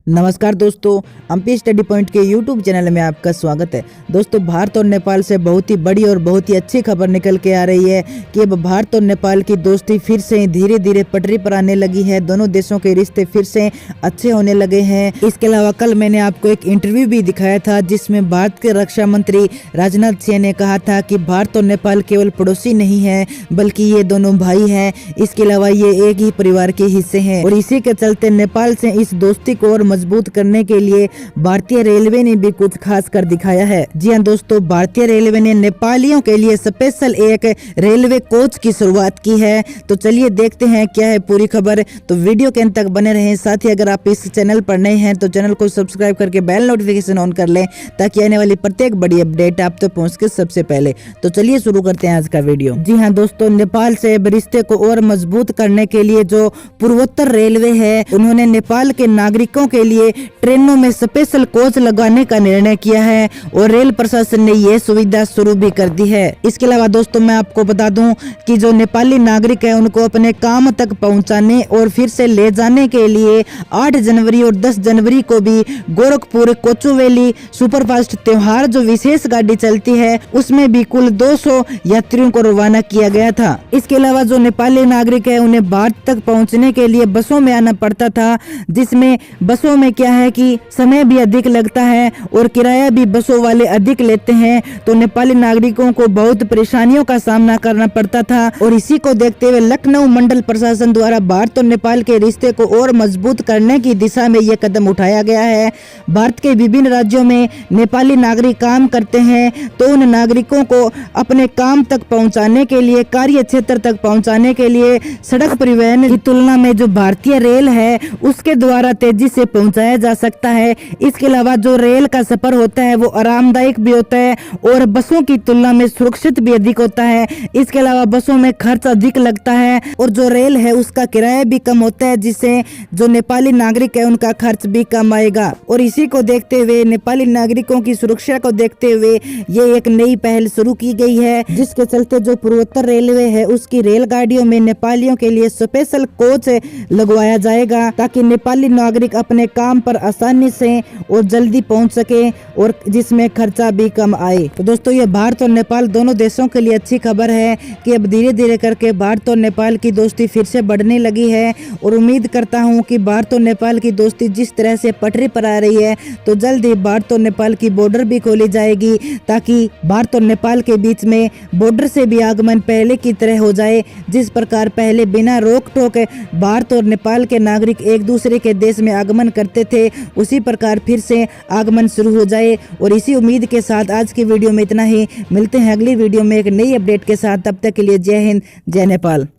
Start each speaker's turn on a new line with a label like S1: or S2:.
S1: नमस्कार दोस्तों, MP study point के यूट्यूब चैनल में आपका स्वागत है। दोस्तों, भारत और नेपाल से बहुत ही बड़ी और बहुत ही अच्छी खबर निकल के आ रही है कि अब भारत और नेपाल की दोस्ती फिर से धीरे धीरे पटरी पर आने लगी है। दोनों देशों के रिश्ते फिर से अच्छे होने लगे हैं। इसके अलावा कल मैंने आपको एक इंटरव्यू भी दिखाया था जिसमें भारत के रक्षा मंत्री राजनाथ सिंह ने कहा था कि भारत और नेपाल केवल पड़ोसी नहीं है बल्कि ये दोनों भाई हैं। इसके अलावा ये एक ही परिवार के हिस्से हैं और इसी के चलते नेपाल से इस दोस्ती को और मजबूत करने के लिए भारतीय रेलवे ने भी कुछ खास कर दिखाया है। जी हाँ दोस्तों, भारतीय रेलवे ने नेपालियों के लिए स्पेशल एक रेलवे कोच की शुरुआत की है। तो चलिए देखते हैं क्या है पूरी खबर। तो वीडियो के अंत तक बने रहें। साथ ही अगर आप इस चैनल पर नए हैं तो चैनल को सब्सक्राइब करके बेल नोटिफिकेशन ऑन कर लें ताकि आने वाली प्रत्येक बड़ी अपडेट आप तक पहुँच के सबसे पहले। तो चलिए शुरू करते हैं आज का वीडियो। जी हाँ दोस्तों, नेपाल से रिश्ते को और मजबूत करने के लिए जो पूर्वोत्तर रेलवे है उन्होंने नेपाल के नागरिकों के लिए ट्रेनों में स्पेशल कोच लगाने का निर्णय किया है और रेल प्रशासन ने यह सुविधा शुरू भी कर दी है। इसके अलावा दोस्तों मैं आपको बता दूं कि जो नेपाली नागरिक है उनको अपने काम तक पहुंचाने और फिर से ले जाने के लिए 8 जनवरी और 10 जनवरी को भी गोरखपुर कोचुवेली सुपरफास्ट त्योहार जो विशेष गाड़ी चलती है उसमें भी कुल 200 यात्रियों को रवाना किया गया था। इसके अलावा जो नेपाली नागरिक है उन्हें भारत तक पहुंचने के लिए बसों में आना पड़ता था, जिसमें बसों में क्या है कि समय भी अधिक लगता है और किराया भी बसों वाले अधिक लेते हैं। तो नेपाली नागरिकों को बहुत परेशानियों का सामना करना पड़ता था और इसी को देखते हुए लखनऊ मंडल प्रशासन द्वारा भारत और नेपाल के रिश्ते को और मजबूत करने की दिशा में यह कदम उठाया गया है। भारत के विभिन्न राज्यों में नेपाली नागरिक काम करते हैं तो उन नागरिकों को अपने काम तक पहुंचाने के लिए, कार्य क्षेत्र तक पहुंचाने के लिए सड़क परिवहन की तुलना में जो भारतीय रेल है उसके द्वारा तेजी से पहुंचाया जा सकता है। इसके अलावा जो रेल का सफर होता है वो आरामदायक भी होता है और बसों की तुलना में सुरक्षित भी अधिक होता है। इसके अलावा बसों में खर्च अधिक लगता है और जो रेल है उसका किराया भी कम होता है, जिससे जो नेपाली नागरिक है उनका खर्च भी कम आएगा। और इसी को देखते हुए नेपाली नागरिकों की सुरक्षा को देखते हुए ये एक नई पहल शुरू की गई है, जिसके चलते जो पूर्वोत्तर रेलवे है उसकी रेलगाड़ियों में नेपालियों के लिए स्पेशल कोच लगवाया जाएगा ताकि नेपाली नागरिक अपने काम पर आसानी से और जल्दी पहुंच सके और जिसमें खर्चा भी कम आए। तो दोस्तों ये भारत और नेपाल दोनों देशों के लिए अच्छी खबर है कि अब धीरे धीरे करके भारत और नेपाल की दोस्ती फिर से बढ़ने लगी है और उम्मीद करता हूं कि भारत और नेपाल की दोस्ती जिस तरह से पटरी पर आ रही है तो जल्द ही भारत और नेपाल की बॉर्डर भी खोली जाएगी ताकि भारत और नेपाल के बीच में बॉर्डर से भी आगमन पहले की तरह हो जाए। जिस प्रकार पहले बिना रोक टोक भारत और नेपाल के नागरिक एक दूसरे के देश में आगमन करते थे उसी प्रकार फिर से आगमन शुरू हो जाए। और इसी उम्मीद के साथ आज की वीडियो में इतना ही। मिलते हैं अगली वीडियो में एक नई अपडेट के साथ। तब तक के लिए जय हिंद, जय नेपाल।